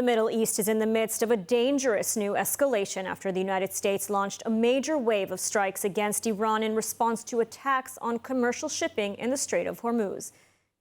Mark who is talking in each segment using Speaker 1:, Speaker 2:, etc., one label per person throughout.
Speaker 1: The Middle East is in the midst of a dangerous new escalation after the United States launched a major wave of strikes against Iran in response to attacks on commercial shipping in the Strait of Hormuz.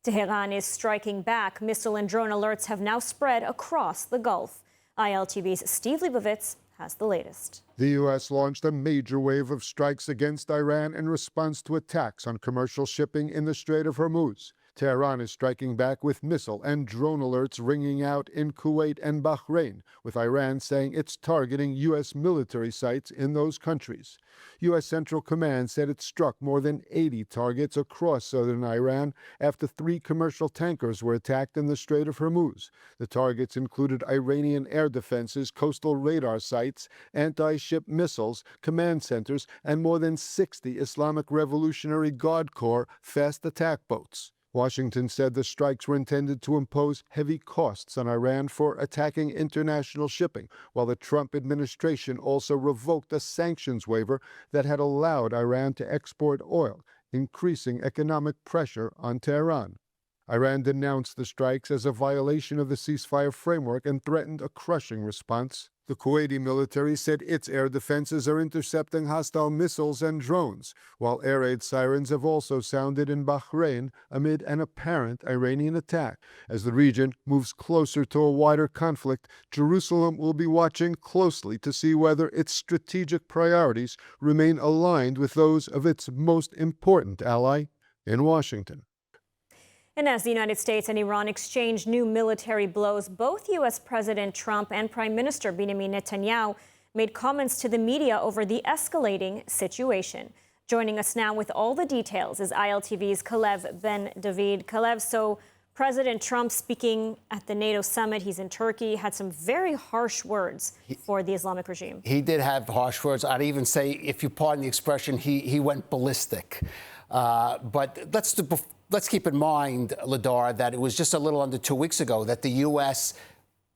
Speaker 1: Tehran is striking back. Missile and drone alerts have now spread across the Gulf. ILTV's Steve Leibovitz has the latest.
Speaker 2: The U.S. launched a major wave of strikes against Iran in response to attacks on commercial shipping in the Strait of Hormuz. Tehran is striking back with missile and drone alerts ringing out in Kuwait and Bahrain, with Iran saying it's targeting U.S. military sites in those countries. U.S. Central Command said it struck more than 80 targets across southern Iran after 3 commercial tankers were attacked in the Strait of Hormuz. The targets included Iranian air defenses, coastal radar sites, anti-ship missiles, command centers, and more than 60 Islamic Revolutionary Guard Corps fast attack boats. Washington said the strikes were intended to impose heavy costs on Iran for attacking international shipping, while the Trump administration also revoked a sanctions waiver that had allowed Iran to export oil, increasing economic pressure on Tehran. Iran denounced the strikes as a violation of the ceasefire framework and threatened a crushing response. The Kuwaiti military said its air defenses are intercepting hostile missiles and drones, while air raid sirens have also sounded in Bahrain amid an apparent Iranian attack. As the region moves closer to a wider conflict, Jerusalem will be watching closely to see whether its strategic priorities remain aligned with those of its most important ally in Washington.
Speaker 1: And as the United States and Iran exchange new military blows, both U.S. President Trump and Prime Minister Benjamin Netanyahu made comments to the media over the escalating situation. Joining us now with all the details is ILTV's Kalev Ben David. Kalev, so President Trump speaking at the NATO summit, he's in Turkey, had some very harsh words for the Islamic regime.
Speaker 3: He did have harsh words. I'd even say, if you pardon the expression, he went ballistic. But let's keep in mind, Ladar, that it was just a little under 2 weeks ago that the U.S.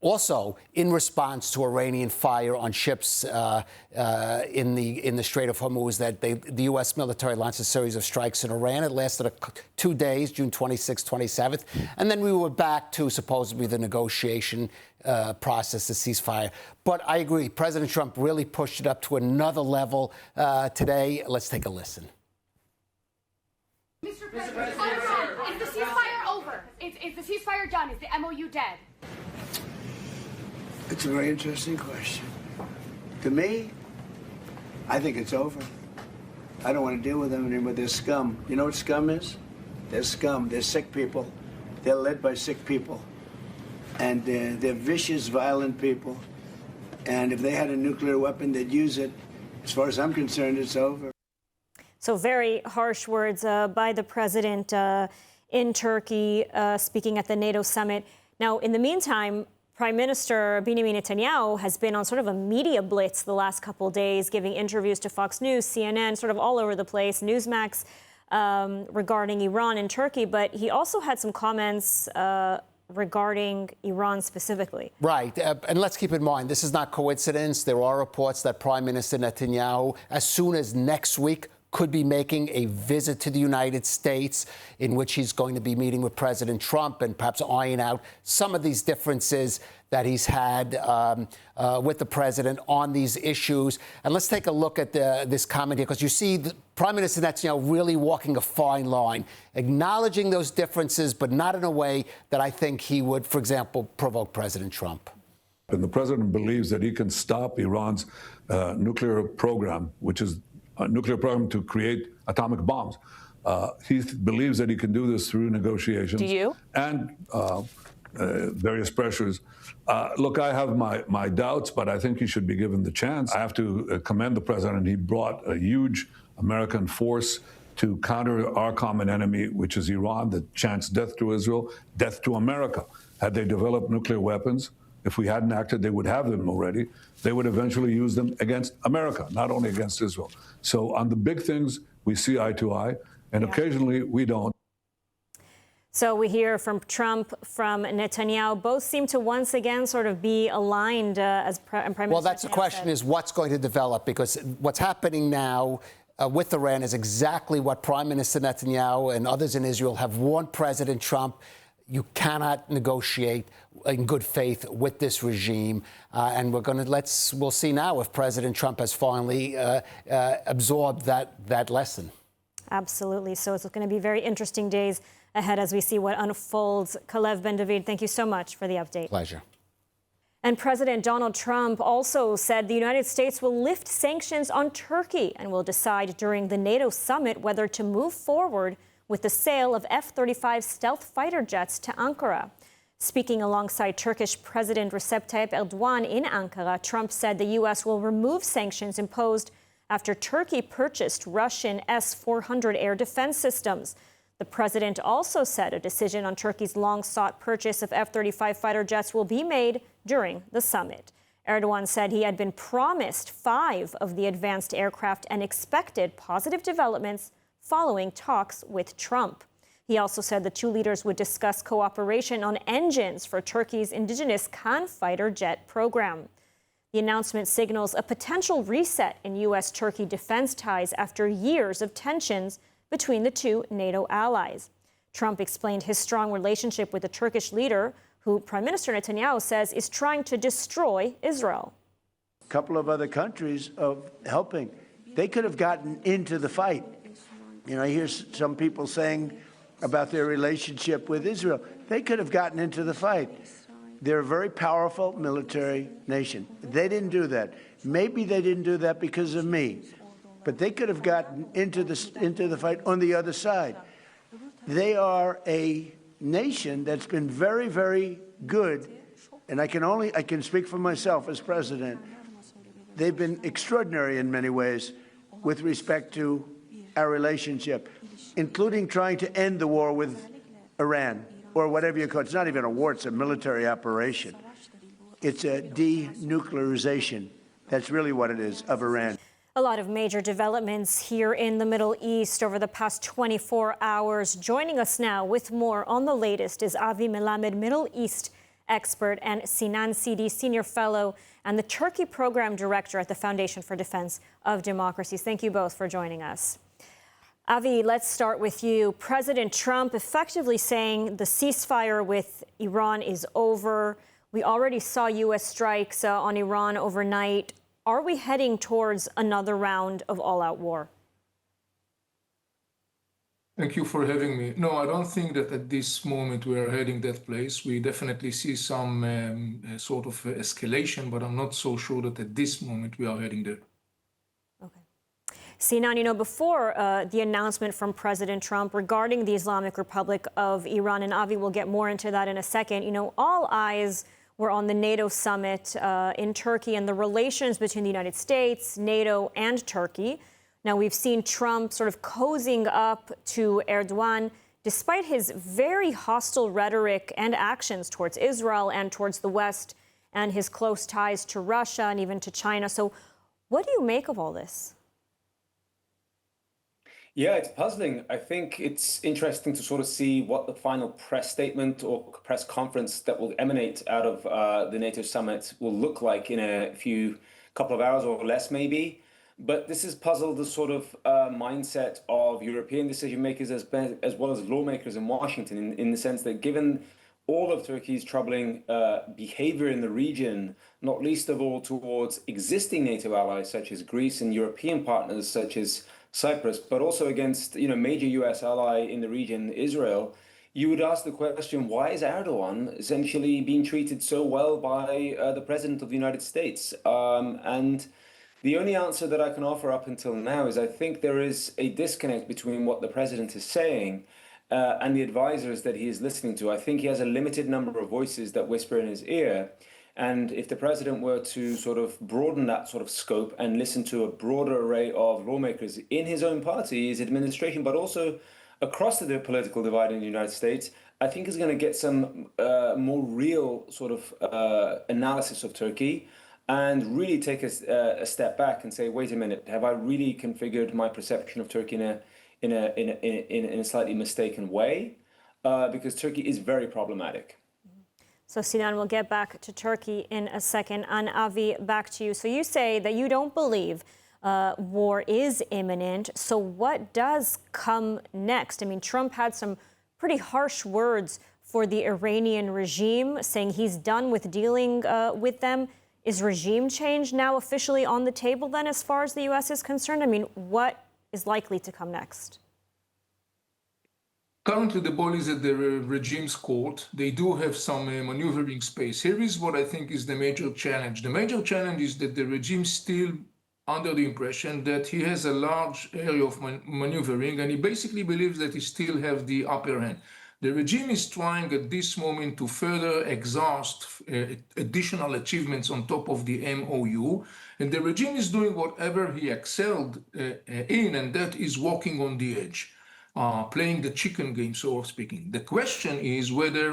Speaker 3: also, in response to Iranian fire on ships in the Strait of Hormuz, that the U.S. military launched a series of strikes in Iran. It lasted 2 days, June 26th, 27th. And then we were back to supposedly the negotiation process, the ceasefire. But I agree, President Trump really pushed it up to another level today. Let's take a listen.
Speaker 4: Mr. President, is the ceasefire over? Is the ceasefire done? Is the MOU dead?
Speaker 5: It's a very interesting question. To me, I think it's over. I don't want to deal with them anymore. They're scum. You know what scum is? They're scum. They're sick people. They're led by sick people. And they're vicious, violent people. And if they had a nuclear weapon, they'd use it. As far as I'm concerned, it's over.
Speaker 1: So very harsh words by the president in Turkey, speaking at the NATO summit. Now, in the meantime, Prime Minister Benjamin Netanyahu has been on sort of a media blitz the last couple of days, giving interviews to Fox News, CNN, sort of all over the place, Newsmax, regarding Iran and Turkey. But he also had some comments regarding Iran specifically.
Speaker 3: Right. And let's keep in mind, this is not coincidence. There are reports that Prime Minister Netanyahu, as soon as next week, could be making a visit to the United States in which he's going to be meeting with President Trump and perhaps iron out some of these differences that he's had with the president on these issues. And let's take a look at this comment here, because you see the Prime Minister Netanyahu really walking a fine line, acknowledging those differences, but not in a way that I think he would, for example, provoke President Trump.
Speaker 6: And the president believes that he can stop Iran's nuclear program, which is a nuclear program to create atomic bombs. He believes that he can do this through negotiations.
Speaker 1: Do you?
Speaker 6: And various pressures. Look, I have my doubts, but I think he should be given the chance. I have to commend the president. He brought a huge American force to counter our common enemy, which is Iran, that chants death to Israel, death to America. Had they developed nuclear weapons, if we hadn't acted, they would have them already. They would eventually use them against America, not only against Israel. So on the big things, we see eye to eye, and occasionally we don't.
Speaker 1: So we hear from Trump, from Netanyahu. Both seem to once again sort of be aligned as Prime Minister.
Speaker 3: Well, that's the question, is what's going to develop, because what's happening now with Iran is exactly what Prime Minister Netanyahu and others in Israel have warned President Trump. You cannot negotiate in good faith with this regime, and we'll see now if President Trump has finally absorbed that lesson.
Speaker 1: Absolutely. So it's going to be very interesting days ahead as we see what unfolds. Kalev Ben-David, thank you so much for the update.
Speaker 3: Pleasure.
Speaker 1: And President Donald Trump also said the United States will lift sanctions on Turkey and will decide during the NATO summit whether to move forward with the sale of F-35 stealth fighter jets to Ankara. Speaking alongside Turkish President Recep Tayyip Erdogan in Ankara, Trump said the U.S. will remove sanctions imposed after Turkey purchased Russian S-400 air defense systems. The president also said a decision on Turkey's long-sought purchase of F-35 fighter jets will be made during the summit. Erdogan said he had been promised 5 of the advanced aircraft and expected positive developments following talks with Trump. He also said the two leaders would discuss cooperation on engines for Turkey's indigenous Khan fighter jet program. The announcement signals a potential reset in U.S.-Turkey defense ties after years of tensions between the two NATO allies. Trump explained his strong relationship with the Turkish leader, who Prime Minister Netanyahu says is trying to destroy Israel.
Speaker 5: A couple of other countries of helping. They could have gotten into the fight. You know, I hear some people saying about their relationship with Israel. They could have gotten into the fight. They're a very powerful military nation. They didn't do that. Maybe they didn't do that because of me. But they could have gotten into the fight on the other side. They are a nation that's been very, very good. And I can speak for myself as president. They've been extraordinary in many ways with respect to our relationship, including trying to end the war with Iran, or whatever you call it. It's not even a war, it's a military operation. It's a denuclearization. That's really what it is, of Iran.
Speaker 1: A lot of major developments here in the Middle East over the past 24 hours. Joining us now with more on the latest is Avi Melamed, Middle East expert, and Sinan Sidi, senior fellow and the Turkey program director at the Foundation for Defense of Democracies. Thank you both for joining us. Avi, let's start with you. President Trump effectively saying the ceasefire with Iran is over. We already saw U.S. strikes on Iran overnight. Are we heading towards another round of all-out war?
Speaker 7: Thank you for having me. No, I don't think that at this moment we are heading that place. We definitely see some sort of escalation, but I'm not so sure that at this moment we are heading there.
Speaker 1: Sinan, you know, before the announcement from President Trump regarding the Islamic Republic of Iran, and Avi will get more into that in a second, you know, all eyes were on the NATO summit in Turkey and the relations between the United States, NATO, and Turkey. Now, we've seen Trump sort of cozying up to Erdogan, despite his very hostile rhetoric and actions towards Israel and towards the West, and his close ties to Russia and even to China. So what do you make of all this?
Speaker 8: Yeah, it's puzzling. I think it's interesting to sort of see what the final press statement or press conference that will emanate out of the NATO summit will look like in a couple of hours or less, maybe. But this has puzzled the sort of mindset of European decision makers as well as lawmakers in Washington, in the sense that given all of Turkey's troubling behavior in the region, not least of all towards existing NATO allies such as Greece and European partners such as Cyprus, but also against, you know, major U.S. ally in the region, Israel, you would ask the question, why is Erdogan essentially being treated so well by the President of the United States? And the only answer that I can offer up until now is I think there is a disconnect between what the President is saying and the advisors that he is listening to. I think he has a limited number of voices that whisper in his ear. And if the president were to sort of broaden that sort of scope and listen to a broader array of lawmakers in his own party, his administration, but also across the political divide in the United States, I think is going to get some more real sort of analysis of Turkey and really take a step back and say, wait a minute, have I really configured my perception of Turkey in a slightly mistaken way? Because Turkey is very problematic.
Speaker 1: So, Sinan, we'll get back to Turkey in a second. And Avi, back to you. So you say that you don't believe war is imminent. So what does come next? I mean, Trump had some pretty harsh words for the Iranian regime, saying he's done with dealing with them. Is regime change now officially on the table then, as far as the U.S. is concerned? I mean, what is likely to come next?
Speaker 7: Currently, the ball is at the regime's court. They do have some maneuvering space. Here is what I think is the major challenge. The major challenge is that the regime still under the impression that he has a large area of maneuvering, and he basically believes that he still has the upper hand. The regime is trying at this moment to further exhaust additional achievements on top of the MOU, and the regime is doing whatever he excelled in, and that is walking on the edge, playing the chicken game, so of speaking. The question is whether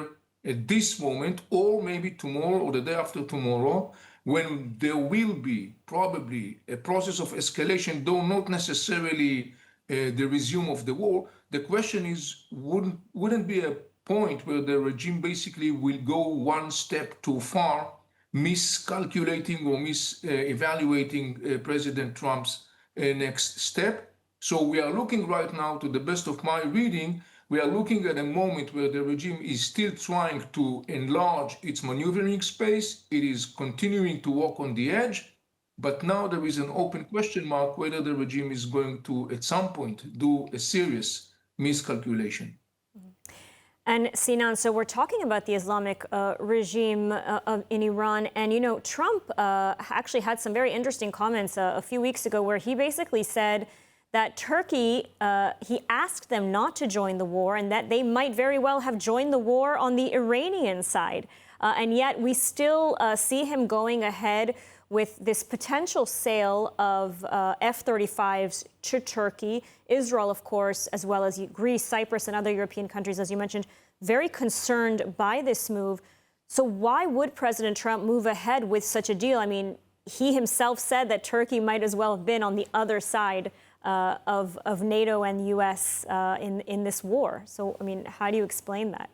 Speaker 7: at this moment, or maybe tomorrow or the day after tomorrow, when there will be probably a process of escalation, though not necessarily the resume of the war, the question is, wouldn't be a point where the regime basically will go one step too far, miscalculating or mis-evaluating President Trump's next step? So we are looking right now, to the best of my reading, we are looking at a moment where the regime is still trying to enlarge its maneuvering space. It is continuing to walk on the edge. But now there is an open question mark whether the regime is going to, at some point, do a serious miscalculation.
Speaker 1: And Sinan, so we're talking about the Islamic regime in Iran. And, you know, Trump actually had some very interesting comments a few weeks ago where he basically said that Turkey, he asked them not to join the war and that they might very well have joined the war on the Iranian side. And yet we still see him going ahead with this potential sale of F-35s to Turkey. Israel, of course, as well as Greece, Cyprus, and other European countries, as you mentioned, very concerned by this move. So why would President Trump move ahead with such a deal? I mean, he himself said that Turkey might as well have been on the other side of NATO and U.S. In this war. So, I mean, how do you explain that?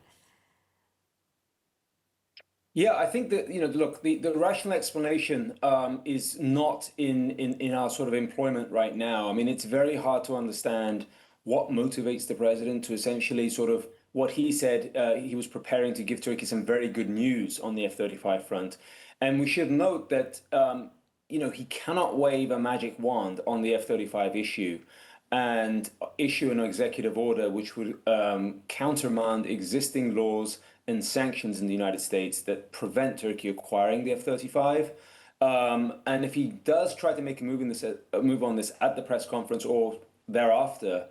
Speaker 8: Yeah, I think that, you know, look, the rational explanation is not in our sort of employment right now. I mean, it's very hard to understand what motivates the president to essentially sort of what he said he was preparing to give Turkey some very good news on the F-35 front. And we should note that, you know, he cannot wave a magic wand on the F-35 issue and issue an executive order which would countermand existing laws and sanctions in the United States that prevent Turkey acquiring the F-35. And if he does try to make a move on this at the press conference or thereafter,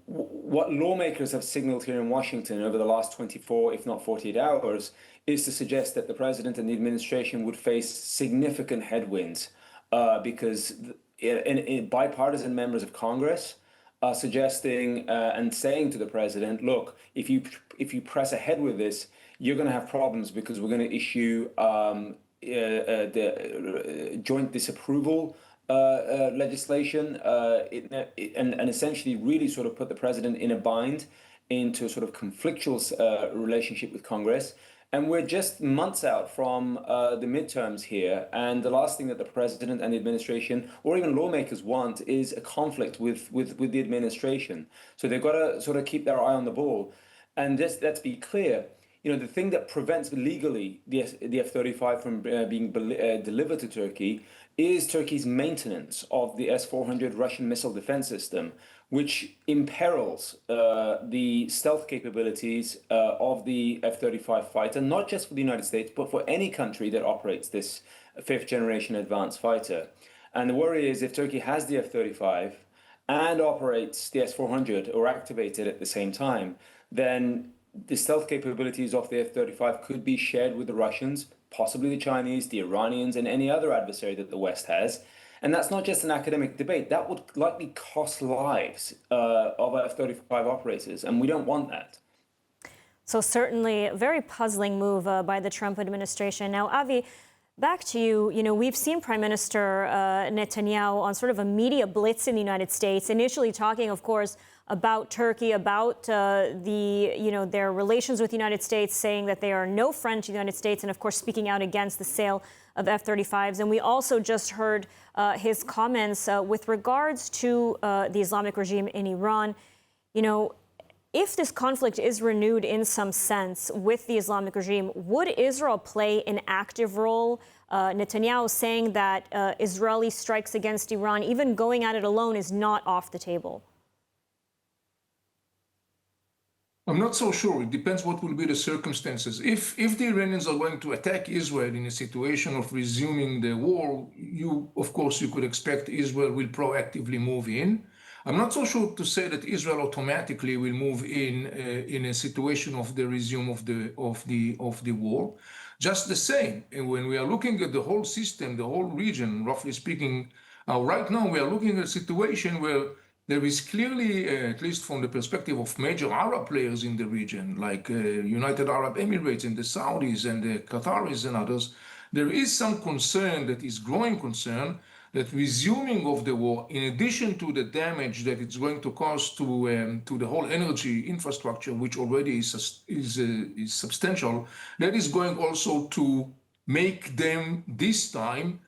Speaker 8: what lawmakers have signaled here in Washington over the last 24, if not 48 hours, is to suggest that the president and the administration would face significant headwinds because bipartisan members of Congress are suggesting and saying to the president, look, if you press ahead with this, you're going to have problems because we're going to issue the joint disapproval legislation and essentially really sort of put the president in a bind into a sort of conflictual relationship with Congress. And we're just months out from the midterms here. And the last thing that the president and the administration or even lawmakers want is a conflict with the administration. So they've got to sort of keep their eye on the ball. And just let's be clear, you know, the thing that prevents legally the F-35 from being delivered to Turkey is Turkey's maintenance of the S-400 Russian missile defense system, which imperils the stealth capabilities of the F-35 fighter, not just for the United States, but for any country that operates this fifth-generation advanced fighter. And the worry is if Turkey has the F-35 and operates the S-400 or activates it at the same time, then the stealth capabilities of the F-35 could be shared with the Russians, possibly the Chinese, the Iranians, and any other adversary that the West has. And that's not just an academic debate. That would likely cost lives of F-35 operators, and we don't want that.
Speaker 1: So certainly a very puzzling move by the Trump administration. Now, Avi, back to you. You know, we've seen Prime Minister Netanyahu on sort of a media blitz in the United States, initially talking, of course, about Turkey, about their relations with the United States, saying that they are no friend to the United States, and of course speaking out against the sale of F-35s. And we also just heard his comments with regards to the Islamic regime in Iran. You know, If this conflict is renewed in some sense with the Islamic regime, would Israel play an active role? Netanyahu saying that Israeli strikes against Iran, even going at it alone, is not off the table.
Speaker 7: I'm not so sure. It depends what will be the circumstances. If the Iranians are going to attack Israel in a situation of resuming the war, of course you could expect Israel will proactively move in. I'm not so sure to say that Israel automatically will move in a situation of the resume of the war. Just the same, and when we are looking at the whole system, the whole region, roughly speaking, right now we are looking at a situation where there is clearly, at least from the perspective of major Arab players in the region, like United Arab Emirates and the Saudis and the Qataris and others, there is some concern, that is growing concern, that resuming of the war, in addition to the damage that it's going to cause to the whole energy infrastructure, which already is substantial, that is going also to make them this time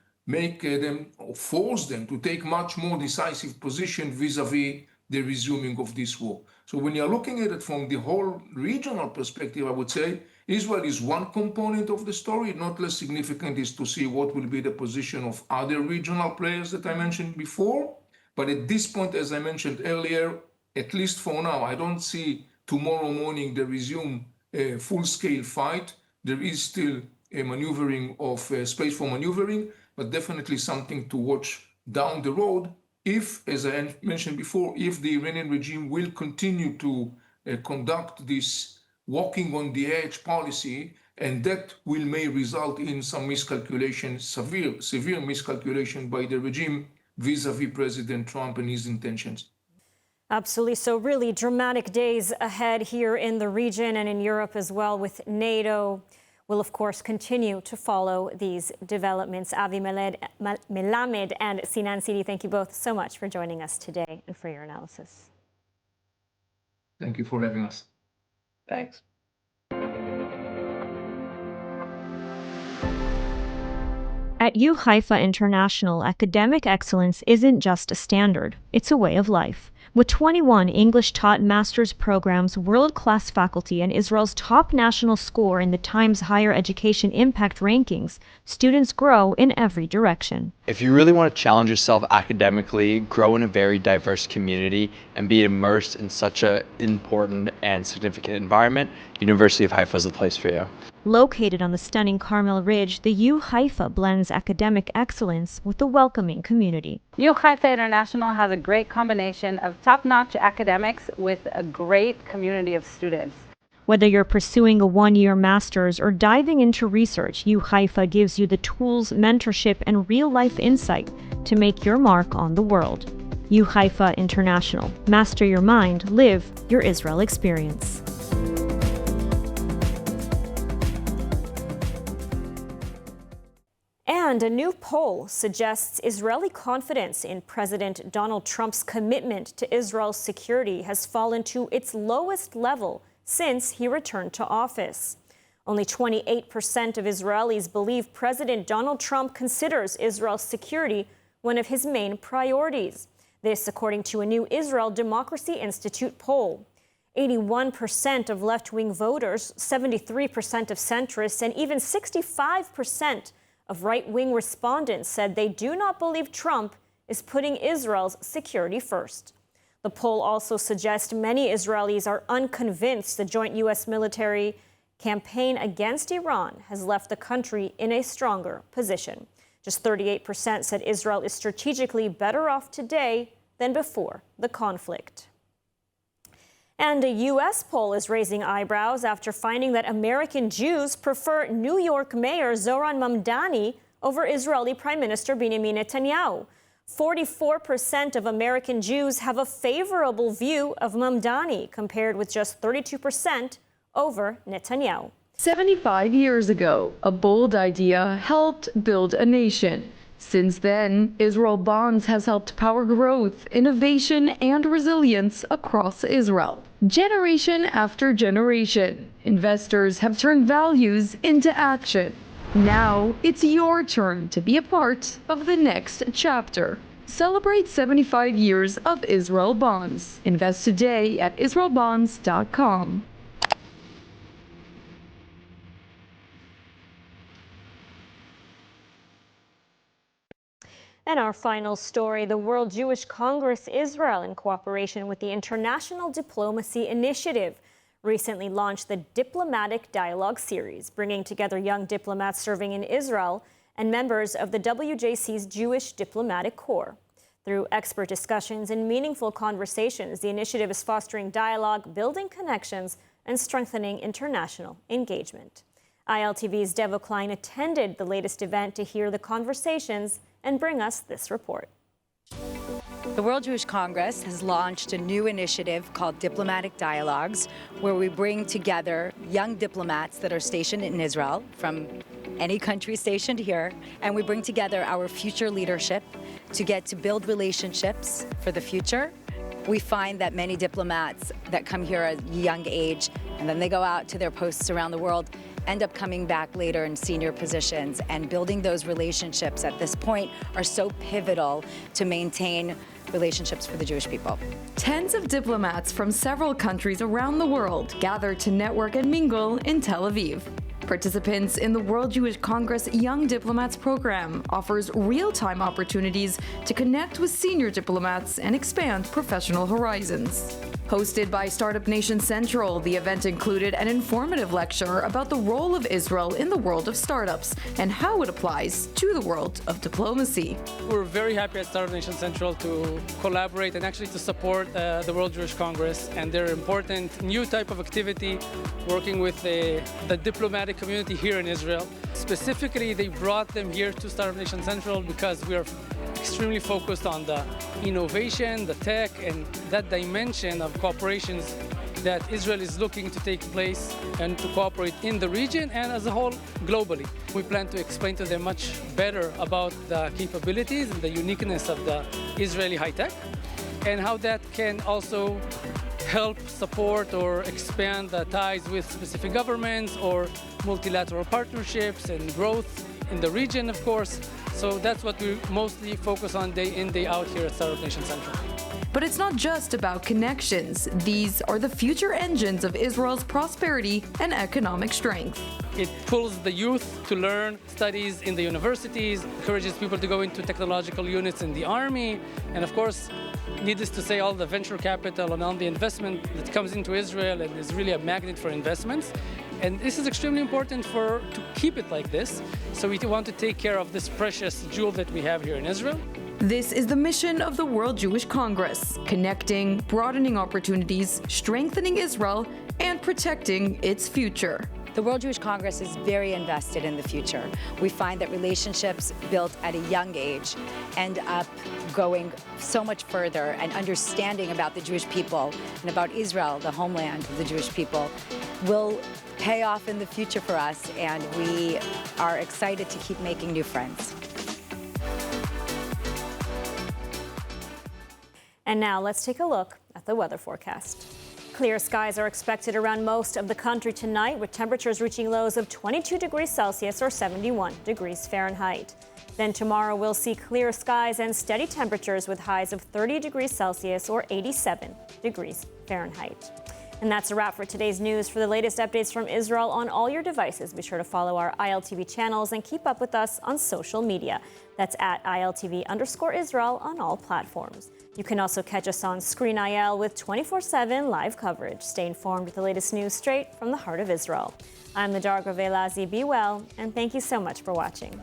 Speaker 7: force them to take much more decisive position vis-a-vis the resuming of this war. So when you're looking at it from the whole regional perspective, I would say Israel is one component of the story. Not less significant is to see what will be the position of other regional players that I mentioned before. But at this point, as I mentioned earlier, at least for now, I don't see tomorrow morning the resume a full-scale fight. There is still a maneuvering of space for maneuvering, but definitely something to watch down the road if, as I mentioned before, if the Iranian regime will continue to conduct this walking on the edge policy, and that may result in some miscalculation, severe miscalculation by the regime vis-a-vis President Trump and his intentions.
Speaker 1: Absolutely. So really dramatic days ahead here in the region and in Europe as well, with NATO. We'll, of course, continue to follow these developments. Avi Melamed and Sinan Sidi, thank you both so much for joining us today and for your analysis.
Speaker 7: Thank you for having us.
Speaker 8: Thanks.
Speaker 1: At U Haifa International, academic excellence isn't just a standard, it's a way of life. With 21 English-taught master's programs, world-class faculty, and Israel's top national score in the Times Higher Education Impact Rankings, students grow in every direction.
Speaker 9: If you really want to challenge yourself academically, grow in a very diverse community, and be immersed in such an important and significant environment, University of Haifa is the place for you.
Speaker 1: Located on the stunning Carmel Ridge, the U Haifa blends academic excellence with a welcoming community.
Speaker 10: U Haifa International has a great combination of top-notch academics with a great community of students.
Speaker 1: Whether you're pursuing a one-year master's or diving into research, U Haifa gives you the tools, mentorship, and real-life insight to make your mark on the world. U Haifa International. Master your mind, live your Israel experience. And a new poll suggests Israeli confidence in President Donald Trump's commitment to Israel's security has fallen to its lowest level since he returned to office. Only 28% of Israelis believe President Donald Trump considers Israel's security one of his main priorities. This, according to a new Israel Democracy Institute poll. 81% of left-wing voters, 73% of centrists, and even 65% of right-wing respondents said they do not believe Trump is putting Israel's security first. The poll also suggests many Israelis are unconvinced the joint U.S. military campaign against Iran has left the country in a stronger position. Just 38% said Israel is strategically better off today than before the conflict. And a U.S. poll is raising eyebrows after finding that American Jews prefer New York Mayor Zohran Mamdani over Israeli Prime Minister Benjamin Netanyahu. 44% of American Jews have a favorable view of Mamdani, compared with just 32% over Netanyahu.
Speaker 11: 75 years ago, a bold idea helped build a nation. Since then, Israel Bonds has helped power growth, innovation, and resilience across Israel. Generation after generation, investors have turned values into action. Now, it's your turn to be a part of the next chapter. celebrates 75 years of Israel bonds. Invest today at israelbonds.com.
Speaker 1: And our final story, the World Jewish Congress Israel, in cooperation with the International Diplomacy Initiative, recently launched the Diplomatic Dialogue Series, bringing together young diplomats serving in Israel and members of the WJC's Jewish Diplomatic Corps. Through expert discussions and meaningful conversations, the initiative is fostering dialogue, building connections, and strengthening international engagement. ILTV's Devo Klein attended the latest event to hear the conversations and bring us this report.
Speaker 12: The World Jewish Congress has launched a new initiative called Diplomatic Dialogues, where we bring together young diplomats that are stationed in Israel from any country stationed here, and we bring together our future leadership to get to build relationships for the future. We find that many diplomats that come here at a young age and then they go out to their posts around the world end up coming back later in senior positions, and building those relationships at this point are so pivotal to maintain relationships for the Jewish people.
Speaker 11: Tens of diplomats from several countries around the world gather to network and mingle in Tel Aviv. Participants in the World Jewish Congress Young Diplomats program offers real-time opportunities to connect with senior diplomats and expand professional horizons. Hosted by Startup Nation Central, the event included an informative lecture about the role of Israel in the world of startups and how it applies to the world of diplomacy.
Speaker 13: We're very happy at Startup Nation Central to collaborate and actually to support the World Jewish Congress and their important new type of activity working with the diplomatic community here in Israel. Specifically, they brought them here to Startup Nation Central because we are extremely focused on the innovation, the tech, and that dimension of cooperations that Israel is looking to take place and to cooperate in the region and as a whole globally. We plan to explain to them much better about the capabilities and the uniqueness of the Israeli high tech and how that can also help support or expand the ties with specific governments or multilateral partnerships and growth in the region, of course. So that's what we mostly focus on day in, day out here at Startup Nation Central.
Speaker 11: But it's not just about connections. These are the future engines of Israel's prosperity and economic strength.
Speaker 13: It pulls the youth to learn studies in the universities, encourages people to go into technological units in the army, and of course, needless to say, all the venture capital and all the investment that comes into Israel and is really a magnet for investments. And this is extremely important to keep it like this. So we want to take care of this precious jewel that we have here in Israel.
Speaker 11: This is the mission of the World Jewish Congress: connecting, broadening opportunities, strengthening Israel, and protecting its future.
Speaker 12: The World Jewish Congress is very invested in the future. We find that relationships built at a young age end up going so much further, and understanding about the Jewish people and about Israel, the homeland of the Jewish people, will pay off in the future for us, and we are excited to keep making new friends.
Speaker 1: And now let's take a look at the weather forecast. Clear skies are expected around most of the country tonight, with temperatures reaching lows of 22 degrees Celsius or 71 degrees Fahrenheit. Then tomorrow we'll see clear skies and steady temperatures with highs of 30 degrees Celsius or 87 degrees Fahrenheit. And that's a wrap for today's news. For the latest updates from Israel on all your devices, be sure to follow our ILTV channels and keep up with us on social media. That's at ILTV_Israel on all platforms. You can also catch us on Screen IL with 24/7 live coverage. Stay informed with the latest news straight from the heart of Israel. I'm Ladar Gravelazi. Be well, and thank you so much for watching.